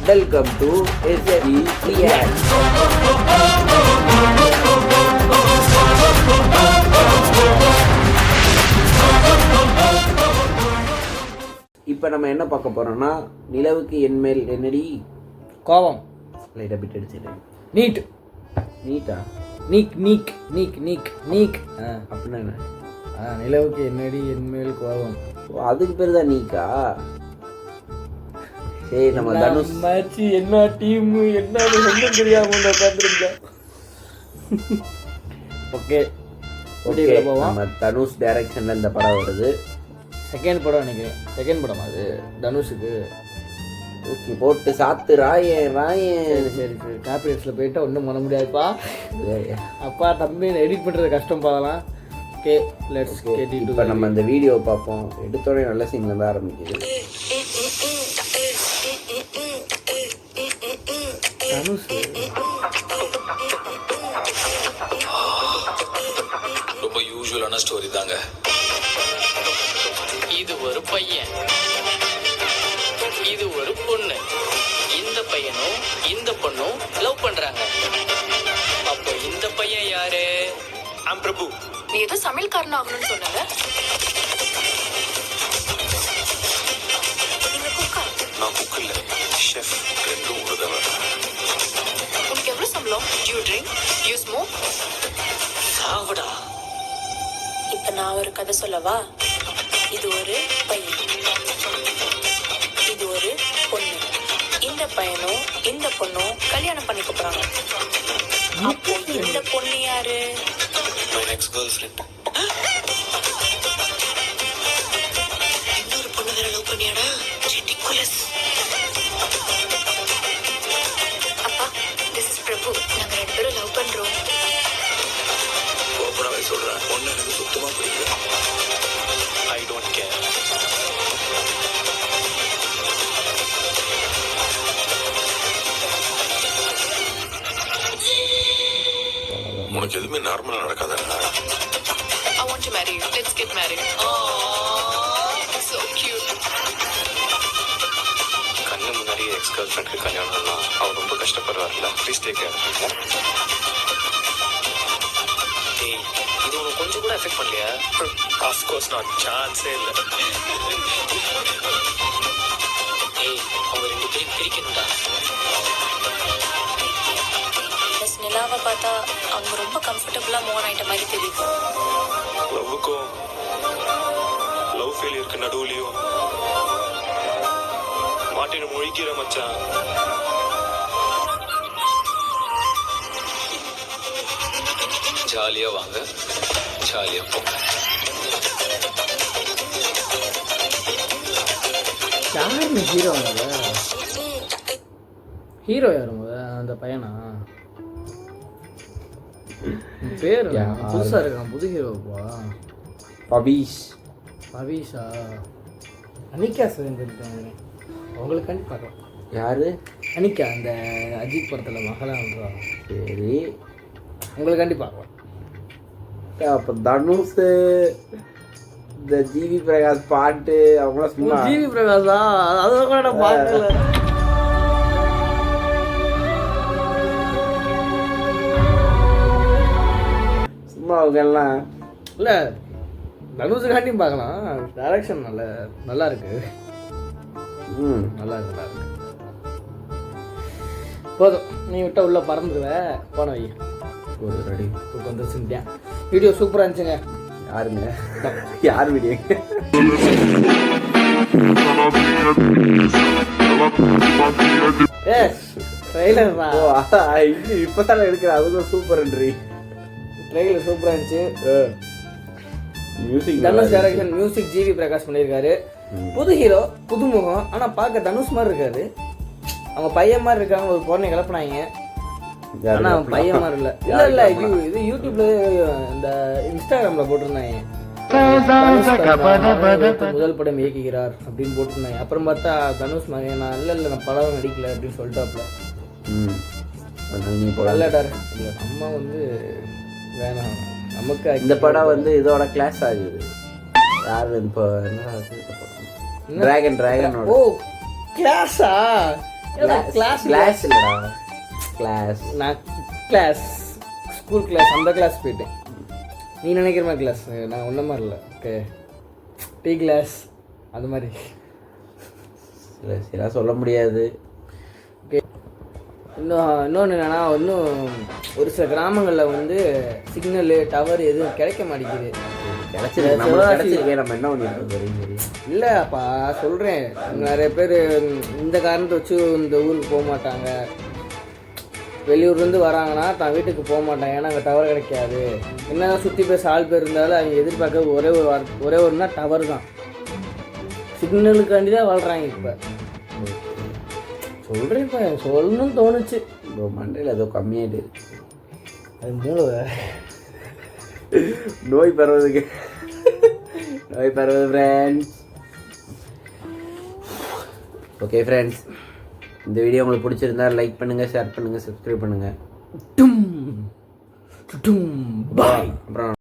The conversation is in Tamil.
Welcome to SG React. இப்போ நம்ம என்ன பார்க்க போறோம்னா, நிலவுக்கு என்மேல் என்னடி கோபம். லைட்டா பிட் அடிச்சிடு. நீட்டா நீக் அப்படின்னா என்ன? நிலவுக்கு என்னடி என்மேல் கோபம். அதுக்கு பேர் தான் நீக்கா? சரி, நம்ம தனுஷ் மேட்ச் என்ன டீம் என்ன ஒன்றும் தெரியாம உட்காந்துருந்தோம். ஓகே, நம்ம தனுஷ் டைரக்ஷன்ல இந்த படம் வருது. செகண்ட் படம் நினைக்கிறேன். செகண்ட் படம் அது தனுஷுக்கு. ஓகே, போட்டு சாத்து ராயன். சரி சரி சரி, காப்பிரைட்ஸில் போயிட்டா ஒன்றும் பண்ண முடியாதுப்பா. அப்பா தம்பி எடிட் பண்ணுறது கஷ்டம் பார்க்கலாம். Okay, let's get into. இப்போ நம்ம இந்த வீடியோ பார்ப்போம். எடுத்தோடனே நல்ல சீன்ல தான் ஆரம்பிக்குது. தனுஷ் ரொம்ப யூசுவலான ஸ்டோரி தாங்க. இது ஒரு பையன், இது ஒரு பொண்ணு. இந்த பையனும் இந்த பொண்ணும் லவ் பண்றாங்க. அப்போ இந்த பையன் யாரு? பிரபு. நீ ஏதோ சமையல்காரன் ஆகணும்னு சொன்னாங்க. நான் குக் இல்ல, ஷெஃப். ரெண்டும் உருதவன். உனக்கு எவ்வளவு சம்பளம்? You drink, you smoke. சாவடா. இப்ப நான் ஒரு கதை சொல்லவா? இது ஒரு பையன், இது ஒரு பொண்ணு. இந்த பையனும் இந்த பொண்ணும் கல்யாணம் பண்ணிக்க போறாங்க. அப்போ இந்த பொண்ணு யாரு? My next girl friend. இன்னொரு பொண்ணு வேற லவ் பண்ணியாடா? ரிடிகுலஸ். அப்பா, திஸ் இஸ் பிரபு. நாங்க ரெண்டு பேரும் லவ் பண்றோம். ஓப்பனாவே சொல்றேன், பொண்ணு எனக்கு சுத்தமா பிடிக்கல. I don't care. உனக்கு எதுவுமே நார்மலா நடக்காதா? I want to marry you. Let's get married. So cute. கண்ணு முன்னாடி எக்ஸ் கேர்ள் ஃப்ரெண்டுக்கு கல்யாணம்னா அவர் ரொம்ப கஷ்டப்படுறாருல்ல. Please take care. ஏய், இது உனக்கு கொஞ்சம் கூட எஃபெக்ட் பண்ணலையா? Of course not. சான்ஸே இல்லை. ஏய், அவங்க ரெண்டு பேரும் பிரிக்கணும்டா. நிலாவை பார்த்தா அவங்க ரொம்ப கம்ஃபர்டபுளா மூவ் ஆயிட்ட மாதிரி தெரியுது. லவ்வுக்கும் லவ் ஃபெயிலியருக்கு நடுவுலையும் மாட்டின முழிக்கிற மச்சான். ஜாலியா வாங்க, ஜாலியா போங்க. யாருன்னு ஹீரோ? ஹீரோ யாரு அந்த பையனா? பேர் புதுசா இருக்கான், புது ஹீரோப்பா. பவிஷா. அனிகா சேர்ந்துருக்காங்க. அவங்களுக்காண்டி பார்க்கலாம். யாரு? அனிகா, அந்த அஜித் படத்தில் மகளா வந்துடுவாங்க. சரி, உங்களுக்காண்டி பார்க்கலாம். அப்போ தனுஷ், இந்த ஜிவி பிரகாஷ் பாட்டு அவங்களாம் சும்மா. ஜிவி பிரகாஷா? அதை கூட நான் பார்க்கல. சும்மா அவங்க எல்லாம் இல்லை, தனுஷுக்காண்டியும் பார்க்கலாம். டைரக்ஷன் நல்லா இருக்கு. நல்லா இருக்கு. போதும், நீ விட்டா உள்ள பறந்துடுவ. போன வை. ஒரு ரெடி இப்போ வந்துருச்சுட்டேன். வீடியோ சூப்பராக இருந்துச்சுங்க. யாருங்க? யார் வீடியோ? ட்ரெய்லர் இப்பதான் எடுக்கிற. அதுவும் சூப்பர்ன்றி. ட்ரெய்லர் சூப்பராக இருந்துச்சு. Music Dhanush direction, music GV Prakash பண்ணியிருக்காரு. புது ஹீரோ, புதுமுகம். ஆனால் பார்க்க தனுஷ் மாதிரி இருக்காரு. அவங்க பையன் மாதிரி இருக்காங்க. ஒரு பொண்ணை கிளப்பினாங்க, ஆனால் அவன் பையன் மாதிரி இல்லை. இல்லை இது யூடியூப்ல இந்த இன்ஸ்டாகிராமில் போட்டிருந்தாங்க. முதல் படம் இயக்குகிறார் அப்படின்னு போட்டிருந்தாங்க. அப்புறம் பார்த்தா தனுஷ் மகன் நான் இல்லை நான் படம் நடிக்கல அப்படின்னு சொல்லிட்டாப்ல. நல்ல டைரக்ஷன் இல்லை. நம்ம வந்து வேணாம், நமக்கு இந்த படம் வந்து இதோட கிளாஸ் ஆகுது. யாரு இப்போ என்ன டிராகன்? ஓ கிளாஸா கிளாஸ் கிளாஸ் இல்லடா கிளாஸ். நான் கிளாஸ் ஸ்கூல் கிளாஸ் அந்த கிளாஸ் போயிட்டேன். நீ நினைக்கிற மாதிரி கிளாஸ் நான் ஒன்றும் மாதிரி இல்லை. ஓகே டீ கிளாஸ் அது மாதிரி. சில சொல்ல முடியாது. ஓகே இன்னொன்று என்னன்னா, இன்னும் ஒரு சில கிராமங்களில் வந்து சிக்னலு டவர் எதுவும் கிடைக்க மாட்டேங்குது. கிடைச்சிருக்கு நம்ம என்ன பண்ணிட்டு இல்லைப்பா சொல்கிறேன், நிறைய பேர் இந்த காரணத்தை வச்சு இந்த ஊருக்கு போக மாட்டாங்க. வெளியூர்லேருந்து வராங்கன்னா தான் வீட்டுக்கு போக மாட்டாங்க, ஏன்னா அங்கே டவர் கிடைக்காது. என்னதான் சுற்றி பேச ஆள் பேர் இருந்தாலும் அவங்க எதிர்பார்க்க ஒரே ஒருனா டவர் தான். சிக்னலுக்காண்டி தான் வாழ்கிறாங்க. இப்போ சொல்கிறேன்ப்பா, சொல்லணும்னு தோணுச்சு. மண்டையில் ஏதோ கம்மியாயிட்டு அது மூளை நோய் பரவுது ஃப்ரெண்ட்ஸ். ஓகே ஃப்ரெண்ட்ஸ், இந்த வீடியோ உங்களுக்கு பிடிச்சிருந்தா லைக் பண்ணுங்கள், ஷேர் பண்ணுங்கள், சப்ஸ்கிரைப் பண்ணுங்கள். பாய். அப்புறம்